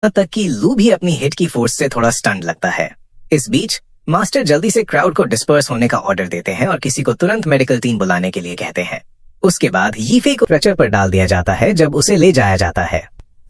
तक कि लू भी अपनी हिट की फोर्स से थोड़ा स्टंट लगता है। इस बीच मास्टर जल्दी से क्राउड को डिस्पर्स होने का ऑर्डर देते हैं और किसी को तुरंत मेडिकल टीम बुलाने के लिए कहते हैं। उसके बाद यीफे को स्ट्रेचर पर डाल दिया जाता है जब उसे ले जाया जाता है।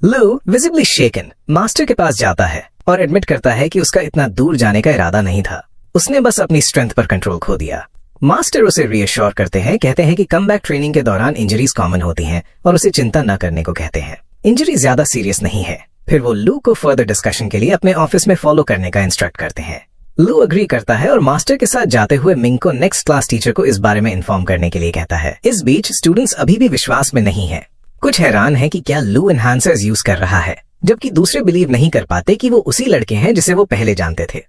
लू विजिबली शेकन मास्टर के पास जाता है और एडमिट करता है कि उसका इतना दूर जाने का इरादा नहीं था, उसने बस अपनी स्ट्रेंथ पर कंट्रोल खो दिया। मास्टर उसे रीअश्योर करते हैं, कहते हैं कि कमबैक ट्रेनिंग के दौरान इंजरीज कॉमन होती हैं और उसे चिंता न करने को कहते हैं। इंजरी ज्यादा सीरियस नहीं है। फिर वो लू को फर्दर डिस्कशन के लिए अपने ऑफिस में फॉलो करने का इंस्ट्रक्ट करते हैं। लू अग्री करता है और मास्टर के साथ जाते हुए मिंग को नेक्स्ट क्लास टीचर को इस बारे में इन्फॉर्म करने के लिए कहता है। इस बीच स्टूडेंट्स अभी भी विश्वास में नहीं है, कुछ हैरान है कि क्या लू एनहांसर्स यूज कर रहा है, जबकि दूसरे बिलीव नहीं कर पाते कि वो उसी लड़के हैं जिसे वो पहले जानते थे।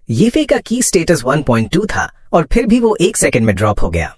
यीफे का की स्टेटस 1.2 था और फिर भी वो 1 सेकंड में ड्रॉप हो गया।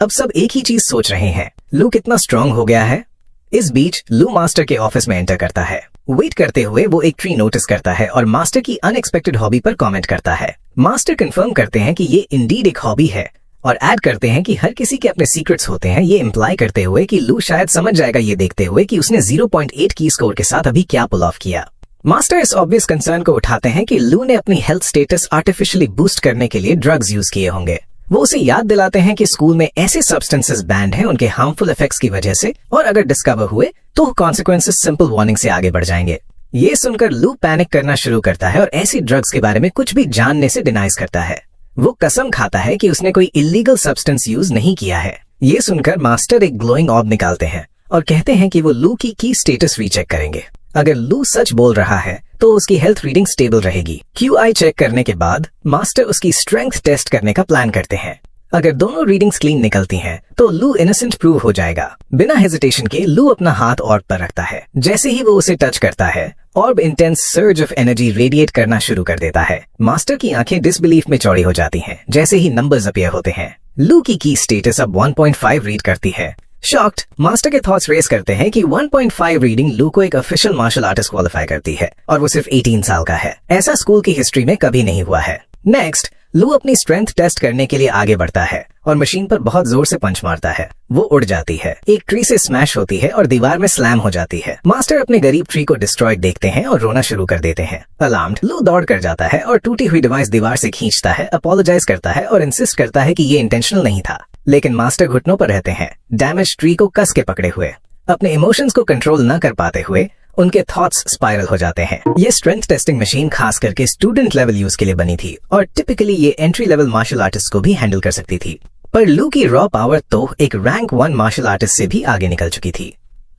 अब सब एक ही चीज सोच रहे हैं, लू कितना स्ट्रांग हो गया है। इस बीच लू मास्टर के ऑफिस में एंटर करता है। वेट करते हुए वो एक ट्री नोटिस करता है और मास्टर की अनएक्सपेक्टेड हॉबी पर कमेंट करता है। मास्टर कंफर्म करते हैं कि ये इंडीड एक हॉबी है और ऐड करते हैं कि हर किसी के अपने सीक्रेट्स होते हैं, ये इम्प्लाई करते हुए कि लू शायद समझ जाएगा ये देखते हुए कि उसने 0.8 की स्कोर के साथ अभी क्या पुल ऑफ किया। मास्टर इस ऑब्वियस कंसर्न को उठाते हैं कि लू ने अपनी हेल्थ स्टेटस आर्टिफिशियली बूस्ट करने के लिए ड्रग्स यूज किए होंगे। वो उसे याद दिलाते हैं कि स्कूल में ऐसे सब्सटेंसेस बैंड हैं उनके हार्मफुल इफेक्ट्स की वजह से, और अगर डिस्कवर हुए तो कॉन्सिक्वेंसेस सिंपल वार्निंग से आगे बढ़ जाएंगे। ये सुनकर लू पैनिक करना शुरू करता है और ऐसी ड्रग्स के बारे में कुछ भी जानने से डिनाइज करता है। वो कसम खाता है कि उसने कोई इलीगल सब्सटेंस यूज नहीं किया है। ये सुनकर मास्टर एक ग्लोइंग ऑर्ब निकालते हैं और कहते हैं कि वो लू की स्टेटस रीचेक करेंगे। अगर लू सच बोल रहा है तो उसकी हेल्थ रीडिंग स्टेबल रहेगी। QI चेक करने के बाद मास्टर उसकी स्ट्रेंथ टेस्ट करने का प्लान करते हैं। अगर दोनों रीडिंग्स क्लीन निकलती हैं, तो लू इनोसेंट प्रूव हो जाएगा। बिना हेजिटेशन के लू अपना हाथ ऑर्ब पर रखता है। जैसे ही वो उसे टच करता है, ऑर्ब intense surge of energy radiate करना शुरू कर देता है। मास्टर की आंखें डिसबिलीफ में चौड़ी हो जाती हैं जैसे ही नंबर्स अपीयर होते हैं। लू की स्टेटस अब 1.5 रीड करती है। शॉक्ड मास्टर के थॉट्स रेस करते हैं कि 1.5 रीडिंग लू को एक ऑफिशियल मार्शल आर्टिस्ट क्वालिफाई करती है और वो सिर्फ 18 साल का है। ऐसा स्कूल की हिस्ट्री में कभी नहीं हुआ है। नेक्स्ट लू अपनी स्ट्रेंथ टेस्ट करने के लिए आगे बढ़ता है और मशीन पर बहुत जोर से पंच मारता है। वो उड़ जाती है, एक ट्री से स्मैश होती है और दीवार में स्लैम हो जाती है। मास्टर अपने गरीब ट्री को डिस्ट्रॉयड देखते हैं और रोना शुरू कर देते हैं। अलार्म्ड लू दौड़ कर जाता है और टूटी हुई डिवाइस दीवार से खींचता है, अपोलोजाइज करता है और इंसिस्ट करता है कि ये इंटेंशनल नहीं था। लेकिन मास्टर घुटनों पर रहते हैं, डैमेज ट्री को कस के पकड़े हुए। अपने इमोशंस को कंट्रोल न कर पाते हुए उनके थॉट्स स्पाइरल हो जाते हैं। ये स्ट्रेंथ टेस्टिंग मशीन खास करके स्टूडेंट लेवल यूज के लिए बनी थी और टिपिकली ये एंट्री लेवल मार्शल आर्टिस्ट को भी हैंडल कर सकती थी। पर लू की रॉ पावर तो एक रैंक 1 मार्शल आर्टिस्ट से भी आगे निकल चुकी थी।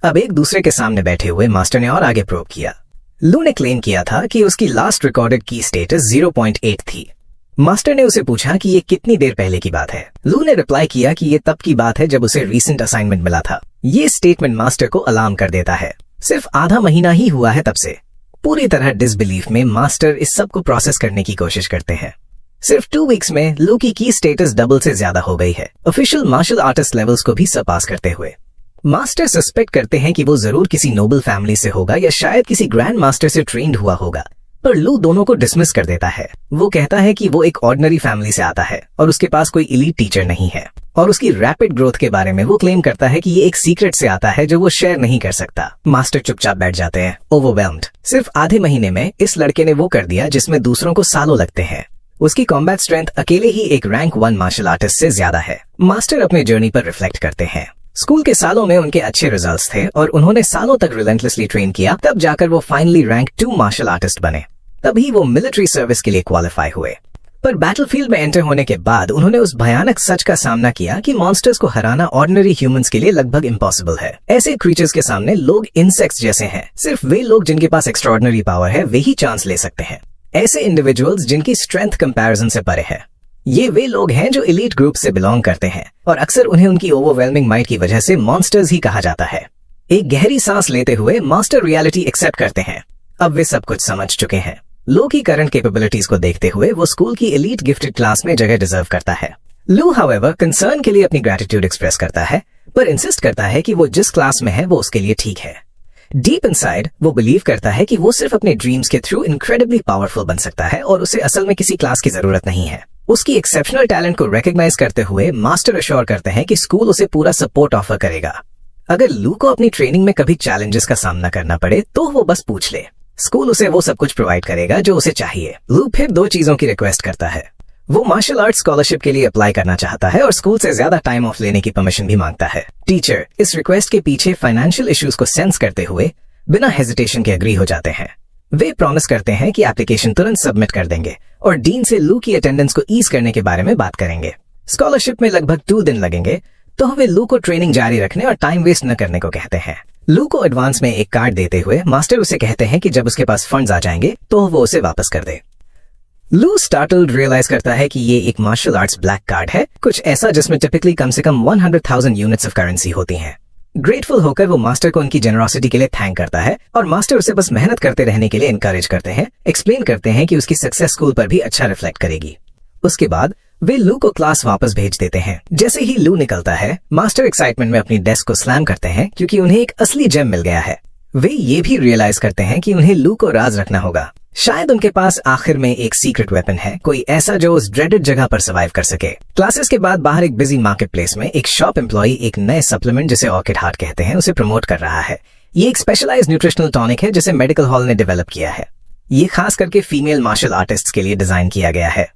अब एक दूसरे के सामने बैठे हुए मास्टर ने और आगे प्रूव किया। लू ने क्लेम किया था कि उसकी लास्ट रिकॉर्डेड की स्टेटस 0.8 थी। मास्टर ने उसे पूछा कि ये कितनी देर पहले की बात है। लू ने रिप्लाई किया कि ये तब की बात है जब उसे रीसेंट असाइनमेंट मिला था। ये स्टेटमेंट मास्टर को अलार्म कर देता है। सिर्फ आधा महीना ही हुआ है तब से। पूरी तरह डिसबिलीफ में मास्टर इस सब को प्रोसेस करने की कोशिश करते हैं। सिर्फ 2 वीक्स में लू की स्टेटस डबल से ज्यादा हो गई है, ऑफिशियल मार्शल आर्टिस्ट लेवल्स को भी सरपास करते हुए। मास्टर सस्पेक्ट करते हैं कि वो जरूर किसी नोबल फैमिली से होगा या शायद किसी ग्रैंड मास्टर से ट्रेंड हुआ होगा, पर लू दोनों को डिसमिस कर देता है। वो कहता है कि वो एक ऑर्डिनरी फैमिली से आता है और उसके पास कोई एलीट टीचर नहीं है, और उसकी रैपिड ग्रोथ के बारे में वो क्लेम करता है कि ये एक सीक्रेट से आता है जो वो शेयर नहीं कर सकता। मास्टर चुपचाप बैठ जाते हैं, ओवरवेल्म्ड। सिर्फ आधे महीने में इस लड़के ने वो कर दिया जिसमें दूसरों को सालों लगते हैं। उसकी कॉम्बैट स्ट्रेंथ अकेले ही एक रैंक 1 मार्शल आर्टिस्ट से ज्यादा है। मास्टर अपने जर्नी पर रिफ्लेक्ट करते हैं। स्कूल के सालों में उनके अच्छे रिजल्ट्स थे और उन्होंने सालों तक रिलेंटलेसली ट्रेन किया, तब जाकर वो फाइनली रैंक 2 मार्शल आर्टिस्ट बने। तभी वो मिलिट्री सर्विस के लिए क्वालिफाई हुए। पर बैटलफील्ड में एंटर होने के बाद उन्होंने उस भयानक सच का सामना किया कि मॉन्स्टर्स को हराना ऑर्डिनरी ह्यूमंस के लिए लगभग इम्पॉसिबल है। ऐसे क्रीचर्स के सामने लोग इंसेक्ट्स जैसे हैं। सिर्फ वे लोग जिनके पास एक्स्ट्राऑर्डिनरी पावर है वे ही चांस ले सकते हैं। ऐसे इंडिविजुअल्स जिनकी स्ट्रेंथ कंपैरिजन से परे है। ये वे लोग हैं जो एलीट ग्रुप से बिलोंग करते हैं और अक्सर उन्हें उनकी ओवरवेलमिंग माइट की वजह से मॉन्स्टर्स ही कहा जाता है। एक गहरी सांस लेते हुए मास्टर रियलिटी एक्सेप्ट करते हैं। अब वे सब कुछ समझ चुके हैं। लू की करंट कैपेबिलिटीज को देखते हुए वो स्कूल की एलीट गिफ्टेड क्लास में जगह डिजर्व करता है। लू हाउएवर कंसर्न के लिए अपनी ग्रेटिट्यूड एक्सप्रेस करता है, पर इंसिस्ट करता है कि वो जिस क्लास में है वो उसके लिए ठीक है। डीप इनसाइड वो बिलीव करता है कि वो सिर्फ अपने ड्रीम्स के थ्रू इनक्रेडिबली पावरफुल बन सकता है और उसे असल में किसी क्लास की जरूरत नहीं है। उसकी एक्सेप्शनल टैलेंट को रिकॉग्नाइज करते हुए मास्टर अश्योर करते हैं कि स्कूल उसे पूरा सपोर्ट ऑफर करेगा। अगर लू को अपनी ट्रेनिंग में कभी चैलेंजेस का सामना करना पड़े तो वो बस पूछ ले। स्कूल उसे वो सब कुछ प्रोवाइड करेगा जो उसे चाहिए। लू फिर 2 चीजों की रिक्वेस्ट करता है। वो मार्शल आर्ट स्कॉलरशिप के लिए अप्लाई करना चाहता है और स्कूल से ज्यादा टाइम ऑफ लेने की परमिशन भी मांगता है। टीचर इस रिक्वेस्ट के पीछे फाइनेंशियल इश्यूज को सेंस करते हुए बिना हेजिटेशन के एग्री हो जाते हैं। वे प्रॉमिस करते हैं कि एप्लीकेशन तुरंत सबमिट कर देंगे और डीन से लू की अटेंडेंस को ईज करने के बारे में बात करेंगे। स्कॉलरशिप में लगभग 2 दिन लगेंगे, तो वे लू को ट्रेनिंग जारी रखने और टाइम वेस्ट न करने को कहते हैं। लू को एडवांस में एक कार्ड देते हुए मास्टर उसे कहते हैं कि जब उसके पास फंड्स आ जाएंगे तो वो उसे वापस कर दे। लू स्टार्टल्ड रियलाइज करता है कि ये एक मार्शल आर्ट्स ब्लैक कार्ड है, कुछ ऐसा जिसमें टिपिकली कम से कम 100,000 यूनिट्स ऑफ करेंसी होती हैं। ग्रेटफुल होकर वो मास्टर को उनकी जेनरोसिटी के लिए थैंक करता है और मास्टर उसे बस मेहनत करते रहने के लिए इनकरेज करते हैं, एक्सप्लेन करते हैं कि उसकी सक्सेस स्कूल पर भी अच्छा रिफ्लेक्ट करेगी। उसके बाद वे लू को क्लास वापस भेज देते हैं। जैसे ही लू निकलता है, मास्टर एक्साइटमेंट में अपनी डेस्क को स्लैम करते हैं क्योंकि उन्हें एक असली जेम मिल गया है। वे ये भी रियलाइज करते हैं कि उन्हें लू को राज रखना होगा। शायद उनके पास आखिर में एक सीक्रेट वेपन है, कोई ऐसा जो उस ड्रेडेड जगह पर सर्वाइव कर सके। क्लासेस के बाद बाहर एक बिजी मार्केट प्लेस में एक शॉप एम्प्लॉई एक नए सप्लीमेंट जिसे ऑर्किड हार्ट कहते हैं उसे प्रमोट कर रहा है। ये एक स्पेशलाइज्ड न्यूट्रिशनल टॉनिक है जिसे मेडिकल हॉल ने डेवलप किया है। ये खास करके फीमेल मार्शल आर्टिस्ट्स के लिए डिजाइन किया गया है।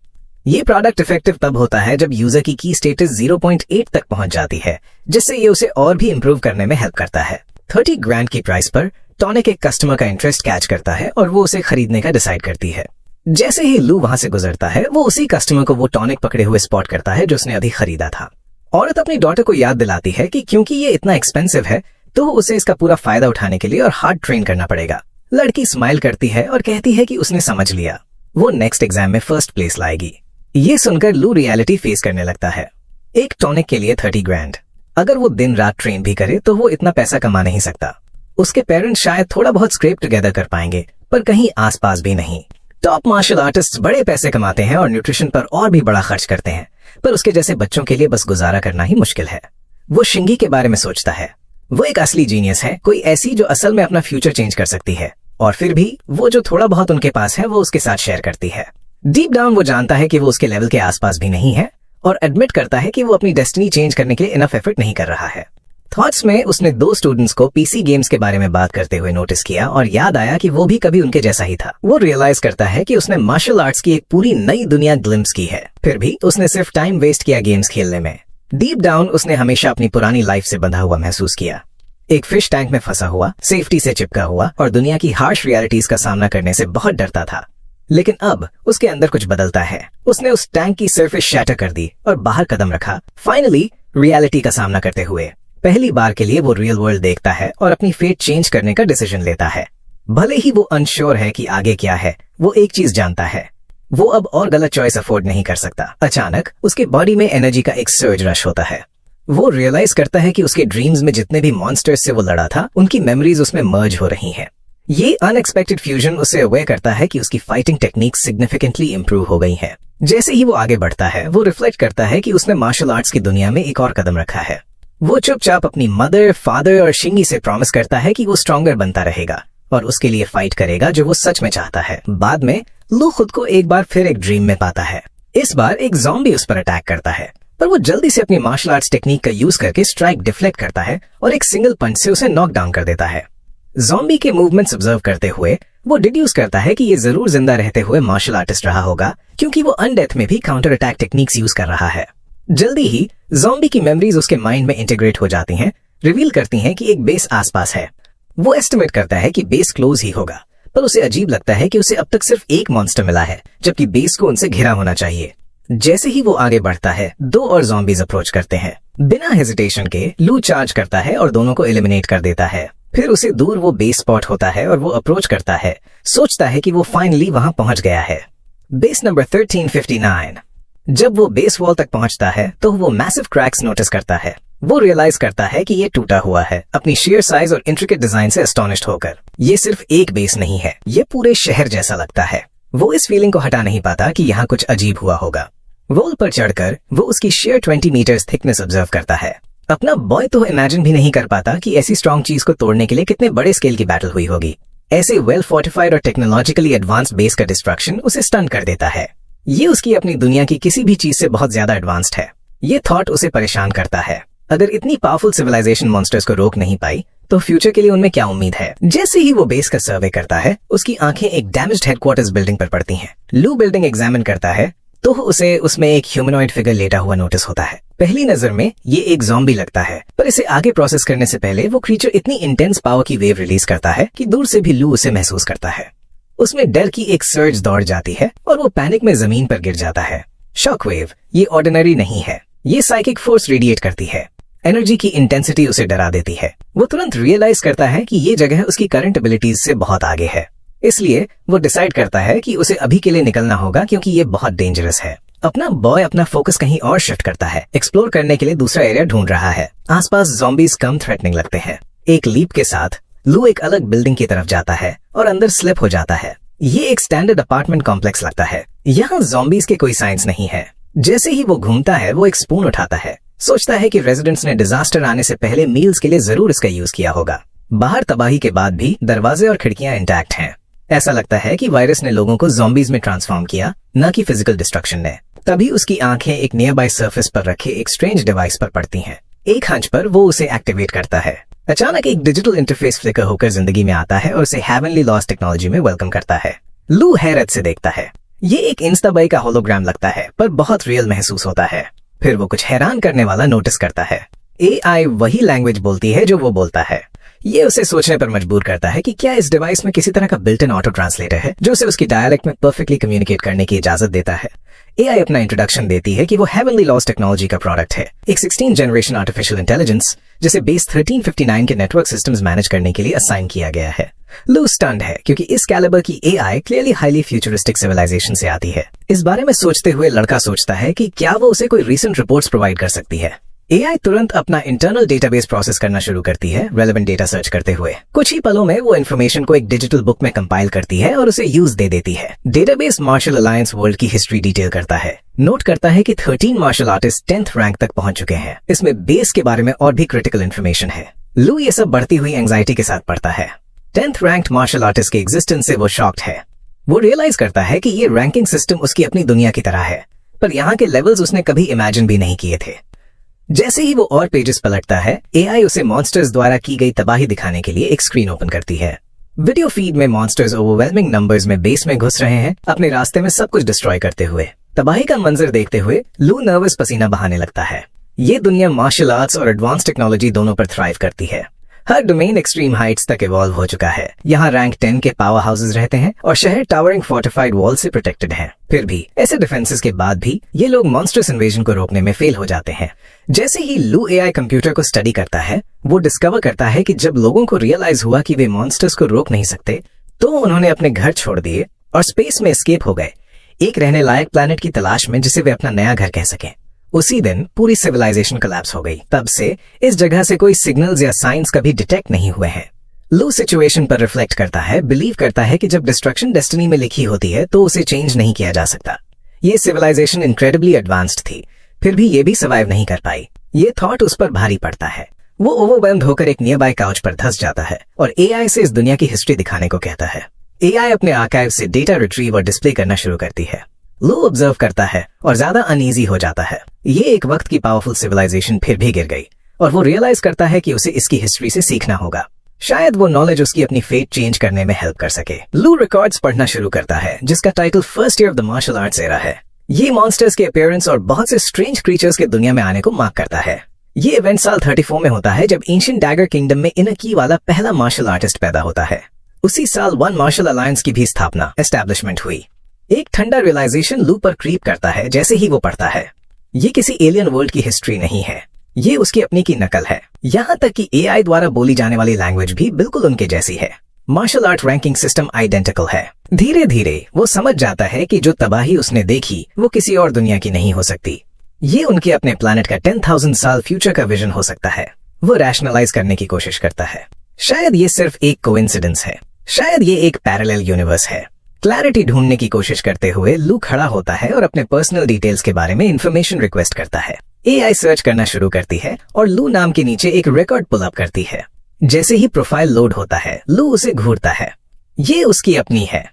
ये प्रोडक्ट इफेक्टिव तब होता है जब यूजर की स्टेटस 0.8 तक पहुंच जाती है, जिससे ये उसे और भी इम्प्रूव करने में हेल्प करता है। 30 ग्रैंड की प्राइस पर टॉनिक एक कस्टमर का इंटरेस्ट कैच करता है और वो उसे खरीदने का डिसाइड करती है। जैसे ही लू वहां से गुजरता है, वो उसी कस्टमर को वो टॉनिक पकड़े हुए स्पॉट करता है जो उसने अभी खरीदा था। औरत अपनी डॉटर को याद दिलाती है कि क्योंकि ये इतना एक्सपेंसिव है तो उसे इसका पूरा फायदा उठाने के लिए और हार्ड ट्रेन करना पड़ेगा। लड़की स्माइल करती है और कहती है कि उसने समझ लिया, वो नेक्स्ट एग्जाम में फर्स्ट प्लेस लाएगी। ये सुनकर लू रियलिटी फेस करने लगता है। एक टॉनिक के लिए 30 ग्रैंड, अगर वो दिन रात ट्रेन भी करे तो वो इतना पैसा कमा नहीं सकता। उसके पेरेंट्स शायद थोड़ा बहुत स्क्रैप टुगेदर कर पाएंगे, पर कहीं आसपास भी नहीं। टॉप मार्शल आर्टिस्ट बड़े पैसे कमाते हैं और न्यूट्रिशन पर और भी बड़ा खर्च करते हैं, पर उसके जैसे बच्चों के लिए बस गुजारा करना ही मुश्किल है। वो शिंगी के बारे में सोचता है। वो एक असली जीनियस है, कोई ऐसी जो असल में अपना फ्यूचर चेंज कर सकती है, और फिर भी वो जो थोड़ा बहुत उनके पास है वो उसके साथ शेयर करती है। डीप डाउन वो जानता है कि वो उसके लेवल के आसपास भी नहीं है और एडमिट करता है कि वो अपनी डेस्टिनी चेंज करने के लिए इनफ एफर्ट नहीं कर रहा है। थॉट्स में उसने 2 स्टूडेंट्स को पीसी गेम्स के बारे में बात करते हुए नोटिस किया और याद आया कि वो भी कभी उनके जैसा ही था। वो रियलाइज करता है कि उसने मार्शल आर्ट्स की एक पूरी नई दुनिया ग्लिम्स की है, फिर भी उसने सिर्फ टाइम वेस्ट किया गेम्स खेलने में। डीप डाउन उसने हमेशा अपनी पुरानी लाइफ से बंधा हुआ महसूस किया, एक फिश टैंक में फंसा हुआ, सेफ्टी से चिपका हुआ और दुनिया की हार्श रियलिटीज का सामना करने से बहुत डरता था। लेकिन अब उसके अंदर कुछ बदलता है। उसने उस टैंक की सरफेस शैटर कर दी और बाहर कदम रखा, फाइनली रियलिटी का सामना करते हुए। पहली बार के लिए वो रियल वर्ल्ड देखता है और अपनी फेट चेंज करने का डिसीजन लेता है। भले ही वो अनश्योर है कि आगे क्या है, वो एक चीज जानता है, वो अब और गलत चॉइस अफोर्ड नहीं कर सकता। अचानक उसके बॉडी में एनर्जी का एक सर्ज रश होता है। वो रियलाइज करता है कि उसके ड्रीम्स में जितने भी मॉन्स्टर्स से वो लड़ा था, उनकी मेमोरीज उसमें मर्ज हो रही हैं। ये अनएक्सपेक्टेड फ्यूजन उसे अवेयर करता है कि उसकी फाइटिंग टेक्निक सिग्निफिकेंटली इंप्रूव हो गई है। जैसे ही वो आगे बढ़ता है, वो रिफ्लेक्ट करता है कि उसने मार्शल आर्ट्स की दुनिया में एक और कदम रखा है। वो चुपचाप अपनी मदर, फादर और शिंगी से प्रॉमिस करता है कि वो स्ट्रॉन्गर बनता रहेगा और उसके लिए फाइट करेगा जो वो सच में चाहता है। बाद में लू खुद को एक बार फिर एक ड्रीम में पाता है। इस बार एक ज़ॉम्बी उस पर अटैक करता है, पर वो जल्दी से अपनी मार्शल आर्ट्स टेक्निक का यूज करके स्ट्राइक डिफ्लेक्ट करता है और एक सिंगल पंच से उसे नॉक डाउन कर देता है। ज़ॉम्बी के मूवमेंट्स ऑब्जर्व करते हुए वो डिड्यूस करता है कि ये जरूर जिंदा रहते हुए मार्शल आर्टिस्ट रहा होगा, क्योंकि वो अनडेथ में भी काउंटर अटैक टेक्निक्स यूज कर रहा है। जल्दी ही ज़ॉम्बी की मेमोरीज उसके माइंड में इंटीग्रेट हो जाती हैं, रिवील करती हैं कि एक बेस आसपास है। वो एस्टिमेट करता है कि बेस क्लोज ही होगा, पर उसे अजीब लगता है कि उसे अब तक सिर्फ एक मॉन्स्टर मिला है, जबकि बेस को उनसे घिरा होना चाहिए। जैसे ही वो आगे बढ़ता है, 2 और ज़ॉम्बीज अप्रोच करते हैं। बिना हेजिटेशन के लू चार्ज करता है और दोनों को एलिमिनेट कर देता है। फिर उसे दूर वो बेस स्पॉट होता है और वो अप्रोच करता है, सोचता है कि वो फाइनली वहां पहुंच गया है। Base number 1359। जब वो बेस वॉल तक पहुंचता है तो वो मैसिव क्रैक्स नोटिस करता है। वो रियलाइज करता है कि ये टूटा हुआ है, अपनी शेयर साइज और इंट्रिकेट डिजाइन से एस्टोनिश्ड होकर। ये सिर्फ एक बेस नहीं है, ये पूरे शहर जैसा लगता है। वो इस फीलिंग को हटा नहीं पाता कि यहाँ कुछ अजीब हुआ होगा। वॉल पर चढ़कर वो उसकी शेयर 20 मीटर्स थिकनेस ऑब्जर्व करता है। अपना बॉय तो इमेजिन भी नहीं कर पाता कि ऐसी स्ट्रॉन्ग चीज को तोड़ने के लिए कितने बड़े स्केल की बैटल हुई होगी। ऐसे वेल फोर्टिफाइड और टेक्नोलॉजिकली एडवांस्ड बेस का डिस्ट्रक्शन उसे स्टन कर देता है। ये उसकी अपनी दुनिया की किसी भी चीज से बहुत ज्यादा एडवांस्ड है। ये थॉट उसे परेशान करता है। अगर इतनी पावरफुल सिविलाइजेशन मॉन्स्टर्स को रोक नहीं पाई, तो फ्यूचर के लिए उनमें क्या उम्मीद है। जैसे ही वो बेस का सर्वे करता है, उसकी आंखें एक डैमेज्ड हेडक्वार्टर्स बिल्डिंग पर पड़ती हैं। लू बिल्डिंग एग्जामिन करता है तो उसे उसमें एक ह्यूमनॉइड फिगर लेटा हुआ नोटिस होता है। पहली नजर में ये एक ज़ॉम्बी लगता है, पर इसे आगे प्रोसेस करने से पहले वो क्रीचर इतनी इंटेंस पावर की वेव रिलीज करता है कि दूर से भी लू उसे महसूस करता है। उसमें डर की एक सर्ज दौड़ जाती है और वो पैनिक में जमीन पर गिर जाता है। शॉक वेव ये ऑर्डिनरी नहीं है, ये साइकिक फोर्स रेडिएट करती है। एनर्जी की इंटेंसिटी उसे डरा देती है। वो तुरंत रियलाइज करता है कि ये जगह उसकी करंट एबिलिटीज से बहुत आगे है। इसलिए वो डिसाइड करता है कि उसे अभी के लिए निकलना होगा, क्योंकि ये बहुत डेंजरस है। अपना बॉय अपना फोकस कहीं और शिफ्ट करता है, एक्सप्लोर करने के लिए दूसरा एरिया ढूंढ रहा है। आसपास ज़ॉम्बीज कम थ्रेटनिंग लगते हैं। एक लीप के साथ लू एक अलग बिल्डिंग की तरफ जाता है और अंदर स्लिप हो जाता है। ये एक स्टैंडर्ड अपार्टमेंट कॉम्प्लेक्स लगता है। यहाँ ज़ॉम्बीज के कोई साइंस नहीं है। जैसे ही वो घूमता है, वो एक स्पून उठाता है, सोचता है कि रेजिडेंट्स ने डिजास्टर आने से पहले मील्स के लिए जरूर इसका यूज किया होगा। बाहर तबाही के बाद भी दरवाजे और खिड़कियां इंटैक्ट हैं। ऐसा लगता है कि वायरस ने लोगों को ज़ॉम्बीज में ट्रांसफॉर्म किया, न कि फिजिकल डिस्ट्रक्शन ने। तभी उसकी आंखें एक नियर बाय सरफेस पर रखे एक स्ट्रेंज डिवाइस पर पड़ती हैं। एक हंच पर वो उसे एक्टिवेट करता है। अचानक एक डिजिटल इंटरफेस फ्लिकर होकर जिंदगी में आता है और उसे हेवनली लॉस्ट टेक्नोलॉजी में वेलकम करता है। लू हैरत से देखता है। ये एक इंस्टाबाई का होलोग्राम लगता है, पर बहुत रियल महसूस होता है। फिर वो कुछ हैरान करने वाला नोटिस करता है। AI वही लैंग्वेज बोलती है जो वो बोलता है। ये उसे सोचने पर मजबूर करता है कि क्या इस डिवाइस में किसी तरह का बिल्ट इन ऑटो ट्रांसलेटर है जो उसे उसकी डायलेक्ट में परफेक्टली कम्युनिकेट करने की इजाजत देता है। AI अपना इंट्रोडक्शन देती है कि वो हेवनली लॉस्ट टेक्नोलॉजी का प्रोडक्ट है, एक 16th जनरेशन आर्टिफिशियल इंटेलिजेंस जिसे बेस 1359 के नेटवर्क सिस्टम्स मैनेज करने के लिए असाइन किया गया है। लू स्टन्ड है, क्योंकि इस कैलिबर की AI clearly highly futuristic civilisation से आती है। इस बारे में सोचते हुए लड़का सोचता है कि क्या वो उसे कोई रीसेंट रिपोर्ट्स प्रोवाइड कर सकती है। AI तुरंत अपना इंटरनल डेटाबेस प्रोसेस करना शुरू करती है, रेलेवेंट डेटा सर्च करते हुए। कुछ ही पलों में वो इन्फॉर्मेशन को एक डिजिटल बुक में कंपाइल करती है और उसे यूज दे देती है। डेटाबेस मार्शल अलायंस वर्ल्ड की हिस्ट्री डिटेल करता है। नोट करता है कि 13 मार्शल आर्टिस्ट 10th रैंक तक पहुंच चुके हैं। इसमें बेस के बारे में और भी क्रिटिकल इन्फॉर्मेशन है। लू ये सब बढ़ती हुई एंजाइटी के साथ पढ़ता है। 10th रैंक्ड मार्शल आर्टिस्ट के एग्जिस्टेंस से वो शॉक्ड है। वो रियलाइज करता है कि ये रैंकिंग सिस्टम उसकी अपनी दुनिया की तरह है, पर यहाँ के लेवल्स उसने कभी इमेजिन भी नहीं किए थे। जैसे ही वो और पेजेस पलटता है, AI उसे मॉन्स्टर्स द्वारा की गई तबाही दिखाने के लिए एक स्क्रीन ओपन करती है। वीडियो फीड में मॉन्स्टर्स ओवरवेलमिंग नंबर्स में बेस में घुस रहे हैं, अपने रास्ते में सब कुछ डिस्ट्रॉय करते हुए। तबाही का मंजर देखते हुए लू नर्वस पसीना बहाने लगता है। ये दुनिया मार्शल आर्ट्स और एडवांस टेक्नोलॉजी दोनों पर थ्राइव करती है। हर डोमेन एक्सट्रीम हाइट्स तक इवॉल्व हो चुका है। यहाँ रैंक 10 के पावर हाउसेज रहते हैं और शहर टावरिंग फोर्टिफाइड वॉल से प्रोटेक्टेड हैं। फिर भी ऐसे डिफेंसेस के बाद भी ये लोग मॉन्स्टर्स इन्वेजन को रोकने में फेल हो जाते हैं। जैसे ही लू AI कंप्यूटर को स्टडी करता है, वो डिस्कवर करता है कि जब लोगों को रियलाइज हुआ कि वे मॉन्स्टर्स को रोक नहीं सकते, तो उन्होंने अपने घर छोड़ दिए और स्पेस में एस्केप हो गए, एक रहने लायक प्लैनेट की तलाश में जिसे वे अपना नया घर कह सकें। उसी दिन पूरी सिविलाइजेशन कोलैप्स हो गई। तब से इस जगह से कोई सिग्नल्स या साइंस कभी डिटेक्ट नहीं हुए हैं। लू सिचुएशन पर रिफ्लेक्ट करता है, बिलीव करता है कि जब डिस्ट्रक्शन डेस्टिनी में लिखी होती है तो उसे चेंज नहीं किया जा सकता। ये सिविलाइजेशन इनक्रेडिबली एडवांस्ड थी, फिर भी ये भी सर्वाइव नहीं कर पाई। ये थॉट उस पर भारी पड़ता है। वो ओवरवेल्म्ड होकर एक नियर बाय काउच पर धंस जाता है और AI से इस दुनिया की हिस्ट्री दिखाने को कहता है। AI अपने आर्काइव से डेटा रिट्रीव और डिस्प्ले करना शुरू करती है। लू ऑब्जर्व करता है और ज्यादा अनईजी हो जाता है। ये एक वक्त की पावरफुल सिविलाइजेशन फिर भी गिर गई और वो रियलाइज करता है कि उसे इसकी हिस्ट्री से सीखना होगा। शायद वो नॉलेज उसकी अपनी फेट चेंज करने में हेल्प कर सके। लू रिकॉर्ड्स पढ़ना शुरू करता है, जिसका title first year of the martial arts era है। ये मॉन्स्टर्स के अपीयरेंस और बहुत से स्ट्रेंज क्रीचर्स के दुनिया में आने को मार्क करता है। ये इवेंट साल 34 में होता है, जब एंशिएंट डैगर किंगडम में इनर की वाला पहला मार्शल आर्टिस्ट पैदा होता है। उसी साल 1 मार्शल अलायंस की भी स्थापना एस्टैब्लिशमेंट हुई। एक ठंडा रियलाइजेशन लू पर क्रीप करता है जैसे ही वो पढ़ता है। ये किसी एलियन वर्ल्ड की हिस्ट्री नहीं है, ये उसकी अपनी की नकल है। यहाँ तक कि AI द्वारा बोली जाने वाली लैंग्वेज भी बिल्कुल उनके जैसी है। Martial art ranking system identical है। धीरे धीरे वो समझ जाता है कि जो तबाही उसने देखी वो किसी और दुनिया की नहीं हो सकती। ये उनके अपने प्लैनेट का 10,000 साल फ्यूचर का विजन हो सकता है। वो रैशनलाइज करने की कोशिश करता है। शायद ये सिर्फ एक कोइंसिडेंस है, शायद ये एक पैरेलल यूनिवर्स है। क्लैरिटी ढूंढने की कोशिश करते हुए लू खड़ा होता है और अपने पर्सनल डिटेल्स के बारे में इंफॉर्मेशन रिक्वेस्ट करता है। AI सर्च करना शुरू करती है और लू नाम के नीचे एक रिकॉर्ड पुल अप करती है। जैसे ही प्रोफाइल लोड होता है, लू उसे घूरता है। ये उसकी अपनी है।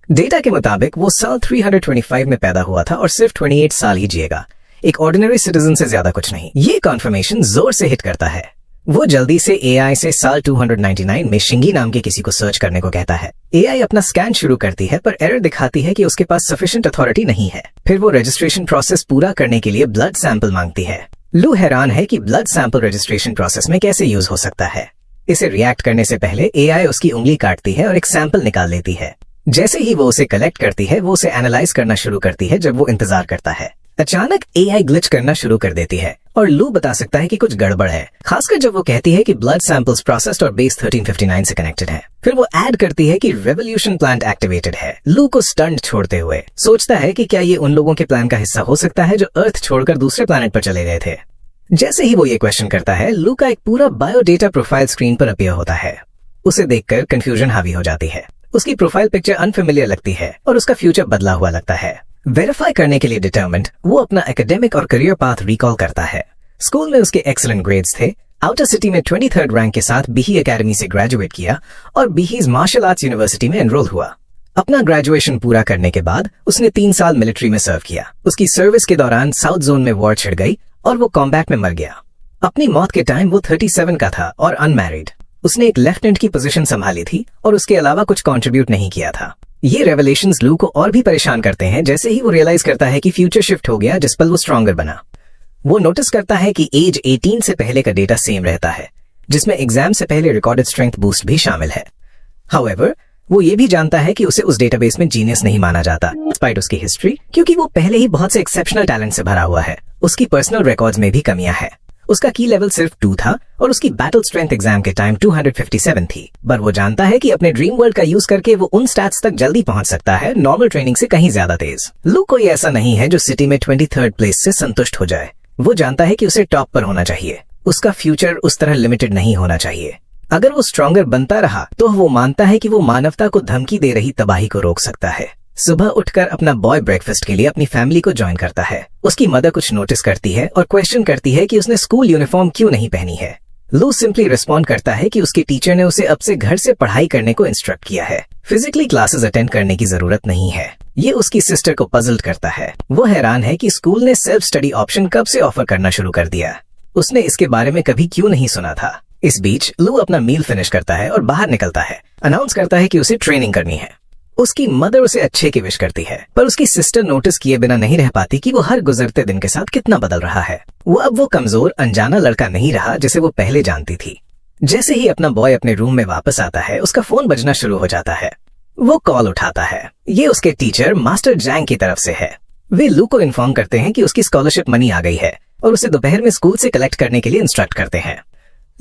डेटा के मुताबिक वो साल 325 में पैदा हुआ था और सिर्फ 28 साल ही जिएगा। एक ऑर्डिनरी सिटीजन से ज्यादा कुछ नहीं। ये कॉन्फर्मेशन जोर से हिट करता है। वो जल्दी से एआई से साल 299 में शिंगी नाम के किसी को सर्च करने को कहता है। एआई अपना स्कैन शुरू करती है पर एरर दिखाती है कि उसके पास सफिशिएंट अथॉरिटी नहीं है। फिर वो रजिस्ट्रेशन प्रोसेस पूरा करने के लिए ब्लड सैंपल मांगती है। लू हैरान है कि ब्लड सैंपल रजिस्ट्रेशन प्रोसेस में कैसे यूज हो सकता है। इसे रिएक्ट करने से पहले एआई उसकी उंगली काटती है और एक सैंपल निकाल लेती है। जैसे ही वो उसे कलेक्ट करती है वो उसे एनालाइज करना शुरू करती है। जब वो इंतजार करता है, अचानक एआई ग्लिच करना शुरू कर देती है और लू बता सकता है कि कुछ गड़बड़ है, खासकर जब वो कहती है कि ब्लड सैंपल्स प्रोसेस्ड और बेस 1359 से कनेक्टेड है। फिर वो ऐड करती है कि रेवोल्यूशन प्लांट एक्टिवेटेड है। लू को स्टंट छोड़ते हुए सोचता है कि क्या ये उन लोगों के प्लान का हिस्सा हो सकता है जो अर्थ छोड़कर दूसरे प्लैनेट पर चले गए थे। जैसे ही वो ये क्वेश्चन करता है, लू का एक पूरा बायोडेटा प्रोफाइल स्क्रीन पर अपीयर होता है। उसे देखकर कंफ्यूजन हावी हो जाती है। उसकी प्रोफाइल पिक्चर अनफेमिलियर लगती है और उसका फ्यूचर बदला हुआ लगता है। वेरीफाई करने के लिए डिटरमिन्ड, वो अपना एकेडमिक और करियर पाथ रिकॉल करता है। स्कूल में उसके एक्सीलेंट ग्रेड्स थे। आउटर सिटी में 23rd रैंक के साथ बीही एकेडमी से ग्रेजुएट किया और बीहीज मार्शल आर्ट्स यूनिवर्सिटी में एनरोल हुआ। अपना ग्रेजुएशन पूरा करने के बाद उसने 3 साल मिलिट्री में सर्व किया। उसकी सर्विस के दौरान साउथ जोन में वॉर छिड़ गई और वो कॉम्बैट में मर गया। अपनी मौत के टाइम वो 37 का था और अनमैरिड। उसने एक लेफ्टिनेंट की पोजीशन संभाली थी और उसके अलावा कुछ कंट्रीब्यूट नहीं किया था। ये रेवलेशंस लू को और भी परेशान करते हैं जैसे ही वो रियलाइज करता है कि फ्यूचर शिफ्ट हो गया जिस पर वो स्ट्रॉन्गर बना। वो नोटिस करता है कि एज 18 से पहले का डेटा सेम रहता है, जिसमें एग्जाम से पहले रिकॉर्डेड स्ट्रेंथ बूस्ट भी शामिल है। हाउएवर, वो ये भी जानता है कि उसे उस डेटाबेस में जीनियस नहीं माना जाता डिस्पाइट उसकी हिस्ट्री, क्योंकि वो पहले ही बहुत से एक्सेप्शनल टैलेंट से भरा हुआ है। उसकी पर्सनल रिकॉर्ड्स में भी कमियां हैं। उसका की लेवल सिर्फ 2 था और उसकी बैटल स्ट्रेंथ एग्जाम के टाइम 257 थी। पर वो जानता है कि अपने ड्रीम वर्ल्ड का यूज करके वो उन स्टैट्स तक जल्दी पहुंच सकता है, नॉर्मल ट्रेनिंग से कहीं ज्यादा तेज। लू कोई ऐसा नहीं है जो सिटी में 23rd प्लेस से संतुष्ट हो जाए। वो जानता है कि उसे टॉप पर होना चाहिए। उसका फ्यूचर उस तरह लिमिटेड नहीं होना चाहिए। अगर वो स्ट्रॉन्गर बनता रहा तो वो मानता है कि वो मानवता को धमकी दे रही तबाही को रोक सकता है। सुबह उठकर अपना बॉय ब्रेकफास्ट के लिए अपनी फैमिली को ज्वाइन करता है। उसकी मदर कुछ नोटिस करती है और क्वेश्चन करती है कि उसने स्कूल यूनिफॉर्म क्यों नहीं पहनी है। लू सिंपली रिस्पॉन्ड करता है कि उसके टीचर ने उसे अब से घर से पढ़ाई करने को इंस्ट्रक्ट किया है, फिजिकली क्लासेस अटेंड करने की जरूरत नहीं है। ये उसकी सिस्टर को पजल्ड करता है। वो हैरान है कि स्कूल ने सेल्फ स्टडी ऑप्शन कब से ऑफर करना शुरू कर दिया। उसने इसके बारे में कभी क्यों नहीं सुना था। इस बीच लू अपना मील फिनिश करता है और बाहर निकलता है। अनाउंस करता है कि उसे ट्रेनिंग करनी है। उसकी मदर उसे अच्छे की विश करती है, पर उसकी सिस्टर नोटिस किए बिना नहीं रह पाती कि वो हर गुजरते दिन के साथ कितना बदल रहा है। वो कमजोर अनजाना लड़का नहीं रहा जिसे वो पहले जानती थी। जैसे ही अपना बॉय अपने रूम में वापस आता है, उसका फोन बजना शुरू हो जाता है। वो कॉल उठाता है। ये उसके टीचर मास्टर जैंग की तरफ से है। वे लू को इन्फॉर्म करते हैं कि उसकी स्कॉलरशिप मनी आ गई है और उसे दोपहर में स्कूल से कलेक्ट करने के लिए इंस्ट्रक्ट करते हैं।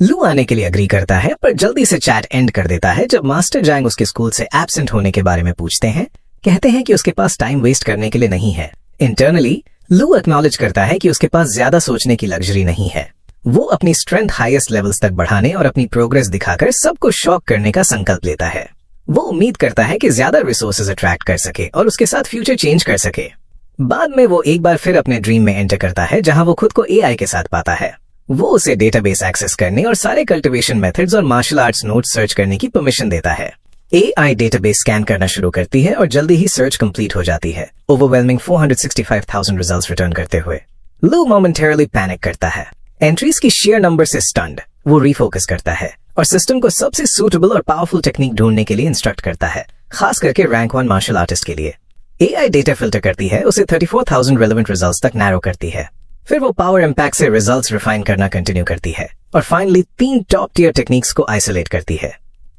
लू आने के लिए अग्री करता है, पर जल्दी से चैट एंड कर देता है जब मास्टर जैंग उसके स्कूल से एब्सेंट होने के बारे में पूछते हैं। कहते हैं कि उसके पास टाइम वेस्ट करने के लिए नहीं है। इंटरनली लू एक्नॉलेज करता है कि उसके पास ज्यादा सोचने की लग्जरी नहीं है। वो अपनी स्ट्रेंथ हाईएस्ट लेवल्स तक बढ़ाने और अपनी प्रोग्रेस दिखाकर सबको शॉक करने का संकल्प लेता है। वो उम्मीद करता है कि ज्यादा रिसोर्सेज अट्रैक्ट कर सके और उसके साथ फ्यूचर चेंज कर सके। बाद में वो एक बार फिर अपने ड्रीम में एंटर करता है, जहां वो खुद को एआई के साथ पाता है। वो उसे डेटाबेस एक्सेस करने और सारे कल्टीवेशन मेथड्स और मार्शल आर्ट्स नोट्स सर्च करने की परमिशन देता है। एआई डेटाबेस स्कैन करना शुरू करती है और जल्दी ही सर्च कंप्लीट हो जाती है, ओवरवेलमिंग 465,000 रिजल्ट्स रिटर्न करते हुए। लू मोमेंटरली पैनिक करता है। एंट्रीज की शेयर नंबर से स्टन्ड, वो रिफोकस करता है और सिस्टम को सबसे सूटेबल और पावरफुल टेक्निक ढूंढने के लिए इंस्ट्रक्ट करता है, खास करके रैंक 1 मार्शल आर्टिस्ट के लिए। एआई डेटा फिल्टर करती है, उसे 34,000 रेलेवेंट रिजल्ट्स तक नैरो करती है। फिर वो पावर इम्पैक्ट से रिजल्ट्स रिफाइन करना कंटिन्यू करती है और फाइनली 3 टॉप टियर टेक्निक्स को आइसोलेट करती है।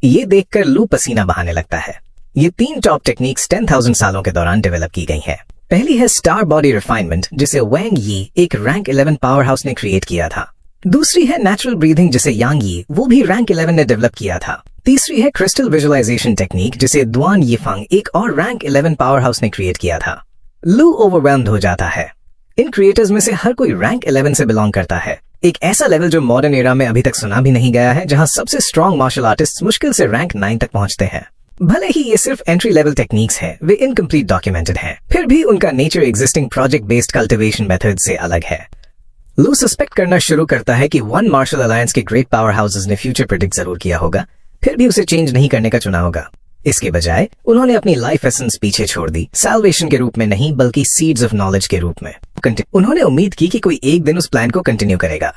ये देखकर लू पसीना बहाने लगता है। ये 3 टॉप टेक्निक्स 10,000 सालों के दौरान डेवलप की गई हैं। पहली है स्टार बॉडी रिफाइनमेंट, जिसे वैंग यी, एक रैंक 11 पावर हाउस ने क्रिएट किया था। दूसरी है नेचुरल ब्रीथिंग, जिसे यांग यी, वो भी रैंक 11 ने डेवलप किया था। तीसरी है क्रिस्टल विजुअलाइजेशन टेक्निक, जिसे दुआन यीफंग, एक और रैंक 11 पावर हाउस ने क्रिएट किया था। लू ओवरवेल्म्ड हो जाता है। इन क्रिएटर्स में से हर कोई रैंक 11 से बिलोंग करता है, एक ऐसा लेवल जो मॉडर्न एरा में अभी तक सुना भी नहीं गया है, जहां सबसे स्ट्रॉन्ग मार्शल आर्टिस्ट मुश्किल से रैंक 9 तक पहुंचते हैं। भले ही ये सिर्फ एंट्री लेवल टेक्निक्स हैं, वे इनकम्प्लीट डॉक्यूमेंटेड हैं, फिर भी उनका nature existing project based cultivation method से अलग है। लू सस्पेक्ट करना शुरू करता है कि वन मार्शल अलायंस के ग्रेट पावर हाउसेस ने फ्यूचर प्रेडिक्ट जरूर किया होगा, फिर भी उसे चेंज नहीं करने का चुना होगा। इसके बजाय उन्होंने अपनी लाइफ एसेंस पीछे छोड़ दी, सैल्वेशन के रूप में नहीं बल्कि सीड्स ऑफ नॉलेज के रूप में। उन्होंने उम्मीद की कि कोई एक दिन उस प्लान को कंटिन्यू करेगा।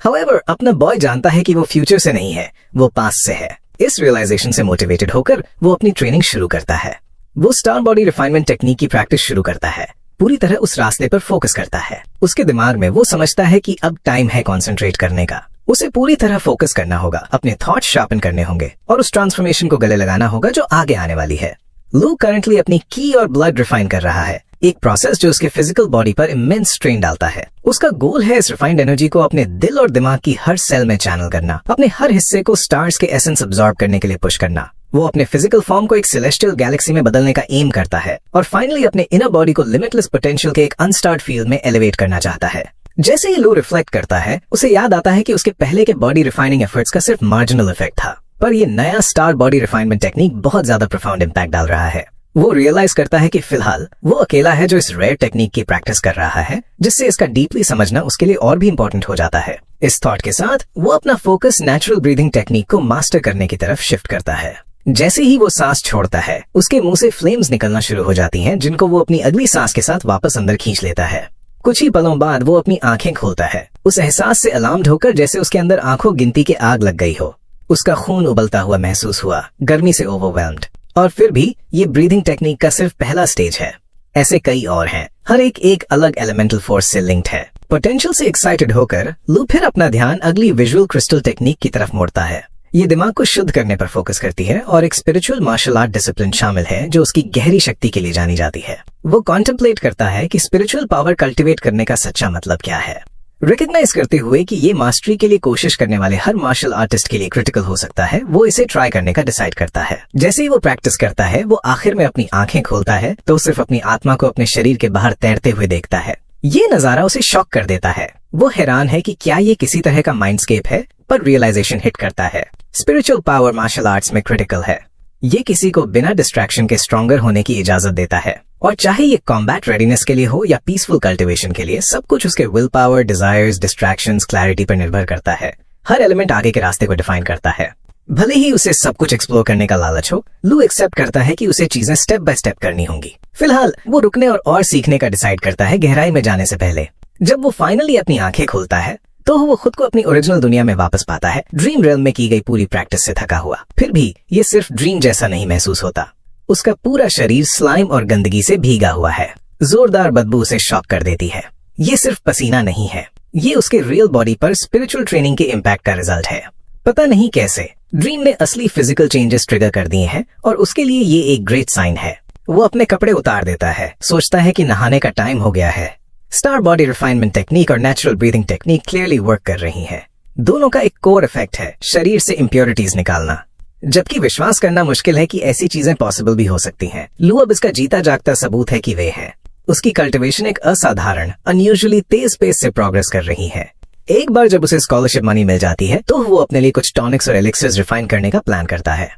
हाउएवर अपना बॉय जानता है कि वो फ्यूचर से नहीं है, वो पास्ट से है। इस रियलाइजेशन से मोटिवेटेड होकर वो अपनी ट्रेनिंग शुरू करता है। वो स्टार बॉडी रिफाइनमेंट टेक्निक की प्रैक्टिस शुरू करता है, पूरी तरह उस रास्ते पर फोकस करता है। उसके दिमाग में वो समझता है कि अब टाइम है कंसंट्रेट करने का। उसे पूरी तरह फोकस करना होगा, अपने थॉट्स शार्पन करने होंगे और उस ट्रांसफॉर्मेशन को गले लगाना होगा जो आगे आने वाली है। लू करंटली अपनी की और ब्लड रिफाइन कर रहा है, एक प्रोसेस जो उसके फिजिकल बॉडी पर इमेंस स्ट्रेन डालता है। उसका गोल है इस रिफाइंड एनर्जी को अपने दिल और दिमाग की हर सेल में चैनल करना, अपने हर हिस्से को स्टार्स के एसेंस अब्सॉर्ब करने के लिए पुश करना। वो अपने फिजिकल फॉर्म को एक सेलेस्टियल गैलेक्सी में बदलने का एम करता है और फाइनली अपने इनर बॉडी को लिमिटलेस पोटेंशियल के एक अनस्टार्ड फील्ड में एलिवेट करना चाहता है। जैसे ही लू रिफ्लेक्ट करता है, उसे याद आता है कि उसके पहले के बॉडी रिफाइनिंग एफर्ट्स का सिर्फ मार्जिनल इफेक्ट था, पर ये नया स्टार बॉडी रिफाइनमेंट टेक्निक बहुत ज्यादा प्रोफाउंड इम्पैक्ट डाल रहा है। वो रियलाइज करता है कि फिलहाल वो अकेला है जो इस रेयर टेक्निक की प्रैक्टिस कर रहा है, जिससे इसका डीपली समझना उसके लिए और भी इम्पोर्टेंट हो जाता है। इस थॉट के साथ वो अपना फोकस नेचुरल ब्रीदिंग टेक्निक को मास्टर करने की तरफ शिफ्ट करता है। जैसे ही वो सांस छोड़ता है, उसके मुंह से फ्लेम्स निकलना शुरू हो जाती हैं, जिनको वो अपनी अगली सांस के साथ वापस अंदर खींच लेता है। कुछ ही पलों बाद वो अपनी आंखें खोलता है, उस एहसास से अलार्म्ड होकर जैसे उसके अंदर आंखों गिनती के आग लग गई हो। उसका खून उबलता हुआ महसूस हुआ, गर्मी से ओवरवेल्म्ड। और फिर भी ये ब्रीदिंग टेक्निक का सिर्फ पहला स्टेज है, ऐसे कई और हैं, हर एक एक अलग एलिमेंटल फोर्स से लिंक्ड है। पोटेंशियल से एक्साइटेड होकर लू फिर अपना ध्यान अगली विजुअल क्रिस्टल टेक्निक की तरफ मोड़ता है। ये दिमाग को शुद्ध करने पर फोकस करती है और एक स्पिरिचुअल मार्शल आर्ट डिसिप्लिन शामिल है जो उसकी गहरी शक्ति के लिए जानी जाती है। वो कॉन्टेम्पलेट करता है कि स्पिरिचुअल पावर कल्टिवेट करने का सच्चा मतलब क्या है, रिकॉग्नाइज करते हुए कि ये मास्टरी के लिए कोशिश करने वाले हर मार्शल आर्टिस्ट के लिए क्रिटिकल हो सकता है। वो इसे ट्राई करने का डिसाइड करता है। जैसे ही वो प्रैक्टिस करता है, वो आखिर में अपनी आंखें खोलता है तो सिर्फ अपनी आत्मा को अपने शरीर के बाहर तैरते हुए देखता है। ये नजारा उसे शॉक कर देता है। वो हैरान है कि क्या ये किसी तरह का माइंडस्केप है, पर रियलाइजेशन हिट करता है। स्पिरिचुअल पावर मार्शल आर्ट्स में क्रिटिकल है। ये किसी को बिना डिस्ट्रैक्शन के स्ट्रॉन्गर होने की इजाजत देता है, और चाहे ये कॉम्बैट रेडीनेस के लिए हो या पीसफुल कल्टिवेशन के लिए, सब कुछ उसके will power, desires, distractions, clarity पर निर्भर करता है। हर एलिमेंट आगे के रास्ते को डिफाइन करता है। भले ही उसे सब कुछ एक्सप्लोर करने का लालच हो, लू एक्सेप्ट करता है कि उसे चीजें स्टेप बाय स्टेप करनी होंगी। फिलहाल वो रुकने और सीखने का डिसाइड करता है गहराई में जाने से पहले। जब वो फाइनली अपनी आंखें खोलता है तो वो खुद को अपनी ओरिजिनल दुनिया में वापस पाता है, ड्रीम रियल में की गई पूरी प्रैक्टिस से थका हुआ। फिर भी ये सिर्फ ड्रीम जैसा नहीं महसूस होता। उसका पूरा शरीर स्लाइम और गंदगी से भीगा हुआ है। जोरदार बदबू उसे शॉक कर देती है। ये सिर्फ पसीना नहीं है, ये उसके रियल बॉडी पर स्पिरिचुअल ट्रेनिंग के इम्पैक्ट का रिजल्ट है। पता नहीं कैसे ड्रीम ने असली फिजिकल चेंजेस ट्रिगर कर दिए हैं और उसके लिए ये एक ग्रेट साइन है। वो अपने कपड़े उतार देता है, सोचता है कि नहाने का टाइम हो गया है। स्टार बॉडी रिफाइनमेंट टेक्निक और natural breathing technique clearly work कर रही हैं। दोनों का एक कोर इफेक्ट है शरीर से इम्प्योरिटीज निकालना, जबकि विश्वास करना मुश्किल है कि ऐसी चीजें पॉसिबल भी हो सकती हैं। लू अब इसका जीता जागता सबूत है कि वे हैं। उसकी कल्टिवेशन एक असाधारण, अनयूजुअली तेज पेस से प्रोग्रेस कर रही है। एक बार जब उसे स्कॉलरशिप मनी मिल जाती है तो वो अपने लिए कुछ टॉनिक्स और एलिक्सर्स रिफाइन करने का प्लान करता है।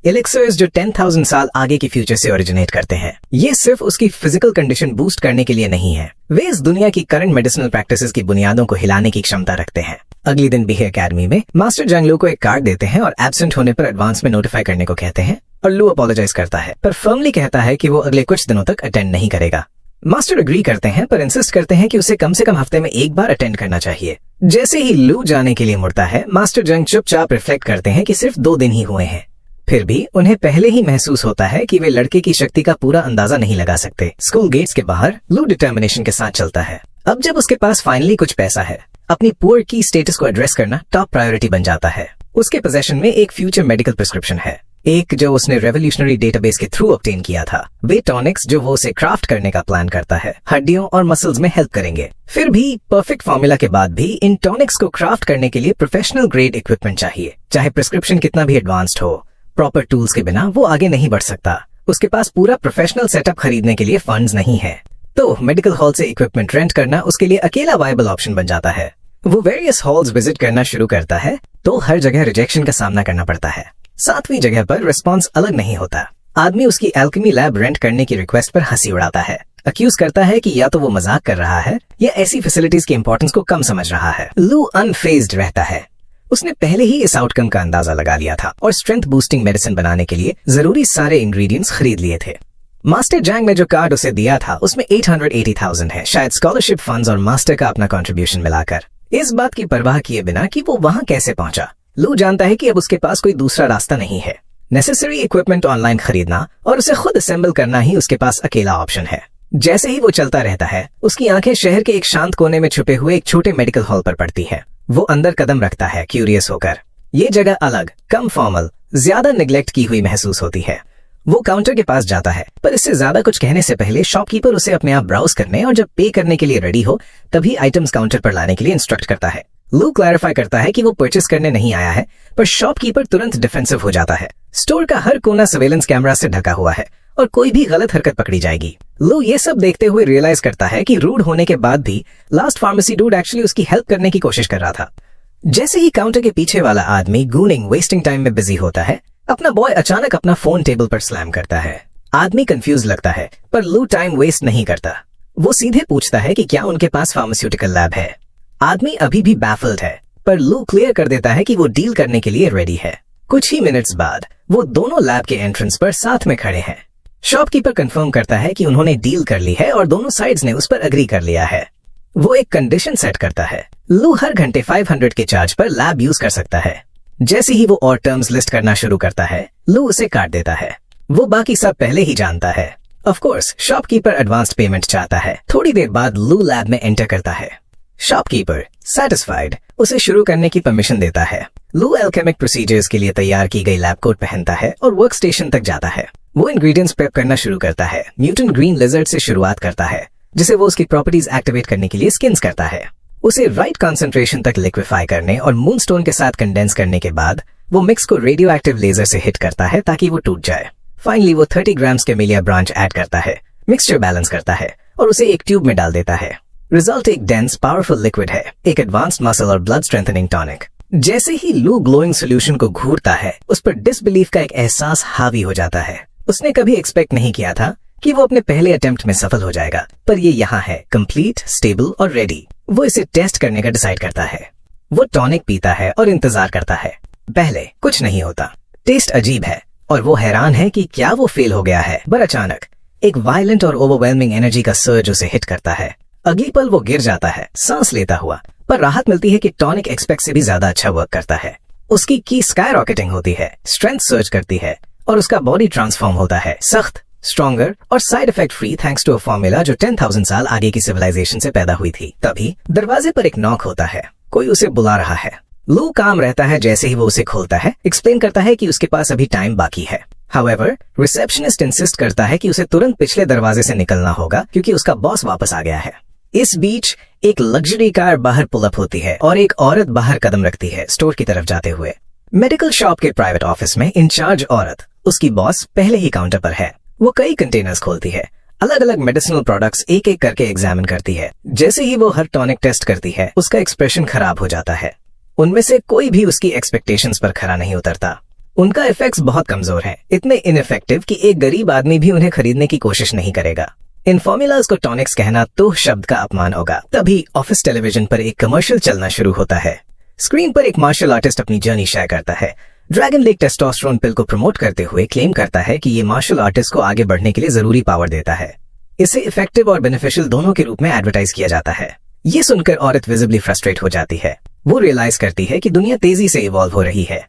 एलिक्सर्स जो 10,000 साल आगे की फ्यूचर से ओरिजिनेट करते हैं। ये सिर्फ उसकी फिजिकल कंडीशन बूस्ट करने के लिए नहीं है, वे इस दुनिया की करंट मेडिसिनल प्रैक्टिसेस की बुनियादों को हिलाने की क्षमता रखते हैं। अगले दिन बिहे एकेडमी में मास्टर जंग लू को एक कार्ड देते हैं और एब्सेंट होने पर एडवांस में नोटिफाई करने को कहते हैं, और लू अपोलोजाइज करता है, पर फर्मली कहता है कि वो अगले कुछ दिनों तक अटेंड नहीं करेगा। मास्टर एग्री करते हैं, पर इंसिस्ट करते हैं कि उसे कम से कम हफ्ते में एक बार अटेंड करना चाहिए। जैसे ही लू जाने के लिए मुड़ता है, मास्टर जंग चुपचाप रिफ्लेक्ट करते हैं कि सिर्फ 2 दिन ही हुए हैं। फिर भी उन्हें पहले ही महसूस होता है कि वे लड़के की शक्ति का पूरा अंदाजा नहीं लगा सकते। स्कूल गेट्स के बाहर लू डिटर्मिनेशन के साथ चलता है। अब जब उसके पास फाइनली कुछ पैसा है, अपनी पुअर की स्टेटस को एड्रेस करना टॉप प्रायोरिटी बन जाता है। उसके पोजेशन में एक फ्यूचर मेडिकल प्रिस्क्रिप्शन है, एक जो उसने रेवोल्यूशनरी डेटाबेस के थ्रू ऑब्टेन किया था। वे टॉनिक्स जो वो उसे क्राफ्ट करने का प्लान करता है, हड्डियों और मसल्स में हेल्प करेंगे। फिर भी परफेक्ट फॉर्मूला के बाद भी इन टॉनिक्स को क्राफ्ट करने के लिए प्रोफेशनल ग्रेड इक्विपमेंट चाहिए। चाहे प्रिस्क्रिप्शन कितना भी एडवांस्ड हो, प्रॉपर टूल्स के बिना वो आगे नहीं बढ़ सकता। उसके पास पूरा प्रोफेशनल सेटअप खरीदने के लिए फंड्स नहीं है, तो मेडिकल हॉल से इक्विपमेंट रेंट करना उसके लिए अकेला वायबल ऑप्शन बन जाता है। वो वेरियस हॉल्स विजिट करना शुरू करता है तो हर जगह रिजेक्शन का सामना करना पड़ता है। 7वीं जगह पर रिस्पॉन्स अलग नहीं होता। आदमी उसकी एल्केमी लैब रेंट करने की रिक्वेस्ट पर हंसी उड़ाता है, अक्यूज करता है कि या तो वो मजाक कर रहा है या ऐसी फैसिलिटीज की इंपॉर्टेंस को कम समझ रहा है। लू अनफेज्ड रहता है। उसने पहले ही इस आउटकम का अंदाजा लगा लिया था और स्ट्रेंथ बूस्टिंग मेडिसिन बनाने के लिए जरूरी सारे इंग्रेडिएंट्स खरीद लिए थे। मास्टर जैंग ने जो कार्ड उसे दिया था उसमें 880,000 है, शायद स्कॉलरशिप फंड्स और मास्टर का अपना कंट्रीब्यूशन मिलाकर। इस बात की परवाह किए बिना कि वो वहां कैसे पहुंचा, लू जानता है कि अब उसके पास कोई दूसरा रास्ता नहीं है। नेसेसरी इक्विपमेंट ऑनलाइन खरीदना और उसे खुद असेंबल करना ही उसके पास अकेला ऑप्शन है। जैसे ही वो चलता रहता है, उसकी आंखें शहर के एक शांत कोने में छुपे हुए एक छोटे मेडिकल हॉल पर पड़ती है। वो अंदर कदम रखता है, क्यूरियस होकर। ये जगह अलग, कम फॉर्मल, ज्यादा निग्लेक्ट की हुई महसूस होती है। वो काउंटर के पास जाता है, पर इससे ज्यादा कुछ कहने से पहले शॉपकीपर उसे अपने आप ब्राउज करने और जब पे करने के लिए रेडी हो तभी आइटम्स काउंटर पर लाने के लिए इंस्ट्रक्ट करता है। लू क्लैरिफाई करता है कि वो परचेस करने नहीं आया है, पर शॉपकीपर तुरंत डिफेंसिव हो जाता है। स्टोर का हर कोना सर्वेलेंस कैमरा से ढका हुआ है और कोई भी गलत हरकत पकड़ी जाएगी। लू ये सब देखते हुए रियलाइज करता है कि रूड होने के बाद भी लास्ट फार्मेसी डूड एक्चुअली उसकी हेल्प करने की कोशिश कर रहा था। जैसे ही काउंटर के पीछे वाला आदमी गूनिंग वेस्टिंग टाइम में बिजी होता है, अपना बॉय अचानक अपना फोन टेबल पर स्लैम करता है। आदमी कंफ्यूज लगता है, पर लू टाइम वेस्ट नहीं करता। वो सीधे पूछता है कि क्या उनके पास फार्मास्यूटिकल लैब है। आदमी अभी भी बैफल्ड है, पर लू क्लियर कर देता है कि वो डील करने के लिए रेडी है। कुछ ही मिनट्स बाद वो दोनों लैब के एंट्रेंस पर साथ में खड़े हैं। शॉपकीपर कंफर्म करता है कि उन्होंने डील कर ली है और दोनों साइड्स ने उस पर अग्री कर लिया है। वो एक कंडीशन सेट करता है, लू हर घंटे 500 के चार्ज पर लैब यूज कर सकता है। जैसे ही वो और टर्म्स लिस्ट करना शुरू करता है, लू उसे काट देता है। वो बाकी सब पहले ही जानता है। Of course shopkeeper advanced payment चाहता है। थोड़ी देर बाद लू लैब में एंटर करता है। शॉपकीपर सैटिस्फाइड उसे शुरू करने की परमिशन देता है। लू एल्केमिक प्रोसीजर्स के लिए तैयार की गई लैब कोट पहनता है और वर्क स्टेशन तक जाता है। वो इंग्रेडिएंट्स प्रेप करना शुरू करता है। म्यूटेंट ग्रीन लिजर्ड से शुरुआत करता है, जिसे वो उसकी प्रॉपर्टीज एक्टिवेट करने के लिए स्किन्स करता है। उसे राइट कंसंट्रेशन तक लिक्विफाई करने और मूनस्टोन के साथ कंडेंस करने के बाद वो मिक्स को रेडियो एक्टिव लेजर से हिट करता है ताकि वो टूट जाए। फाइनली वो 30 ग्राम्स कैमेलिया ब्रांच ऐड करता है, मिक्सचर बैलेंस करता है और उसे एक ट्यूब में डाल देता है। रिजल्ट एक डेंस पावरफुल लिक्विड है, एक एडवांस्ड मसल और ब्लड स्ट्रेंथनिंग टॉनिक। जैसे ही लू ग्लोइंग सोल्यूशन को घूरता है, उस पर डिसबिलीफ का एक एहसास हावी हो जाता है। उसने कभी एक्सपेक्ट नहीं किया था कि वो अपने पहले अटेम्प्ट में सफल हो जाएगा, पर ये यहाँ है, कंप्लीट, स्टेबल और रेडी। वो इसे टेस्ट करने का डिसाइड करता है। वो टॉनिक पीता है और इंतजार करता है। पहले कुछ नहीं होता, टेस्ट अजीब है और वो हैरान है कि क्या वो फेल हो गया है। पर अचानक एक वायलेंट और ओवरवेलमिंग एनर्जी का सर्ज उसे हिट करता है। अगली पल वो गिर जाता है, सांस लेता हुआ, पर राहत मिलती है कि टॉनिक एक्सपेक्ट से भी ज्यादा अच्छा वर्क करता है। उसकी की स्काई रॉकेटिंग होती है, स्ट्रेंथ सर्च करती है और उसका बॉडी ट्रांसफॉर्म होता है, सख्त, स्ट्रॉन्गर और side effect free, thanks to a formula जो 10,000 साल आगे की सिविलाइजेशन से पैदा हुई थी। तभी दरवाजे पर एक नॉक होता है, कोई उसे बुला रहा है। लू काम रहता है। जैसे ही वो उसे खोलता है, एक्सप्लेन करता है कि उसके पास अभी टाइम बाकी है। हाउएवर रिसेप्शनिस्ट इंसिस्ट करता है कि उसे तुरंत पिछले दरवाजे से निकलना होगा क्योंकि उसका बॉस वापस आ गया है। इस बीच एक लग्जरी कार बाहर पुल अप होती है और एक औरत बाहर कदम रखती है, स्टोर की तरफ जाते हुए। मेडिकल शॉप के प्राइवेट ऑफिस में इंचार्ज औरत, उसकी बॉस, पहले ही काउंटर पर है। वो कई कंटेनर्स खोलती है, अलग अलग मेडिसिनल प्रोडक्ट्स एक एक करके एग्जामिन करती है। जैसे ही वो हर टॉनिक टेस्ट करती है, उसका एक्सप्रेशन खराब हो जाता है। उनमें से कोई भी उसकी एक्सपेक्टेशंस पर खरा नहीं उतरता। उनका इफेक्ट्स बहुत कमजोर हैं, इतने इनइफेक्टिव कि एक गरीब आदमी भी उन्हें खरीदने की कोशिश नहीं करेगा। इन फॉर्मूलाज को टॉनिक्स कहना तो शब्द का अपमान होगा। तभी ऑफिस टेलीविजन पर एक कमर्शियल चलना शुरू होता है। स्क्रीन पर एक मार्शल आर्टिस्ट अपनी जर्नी शेयर करता है। ड्रैगन लेक टेस्टोस्टेरोन पिल को प्रमोट करते हुए क्लेम करता है कि ये मार्शल आर्टिस्ट को आगे बढ़ने के लिए जरूरी पावर देता है। इसे इफेक्टिव और बेनिफिशियल दोनों के रूप में एडवर्टाइज किया जाता है। ये सुनकर औरत विजिबली फ्रस्ट्रेट हो जाती है। वो रियलाइज करती है कि दुनिया तेजी से इवॉल्व हो रही है।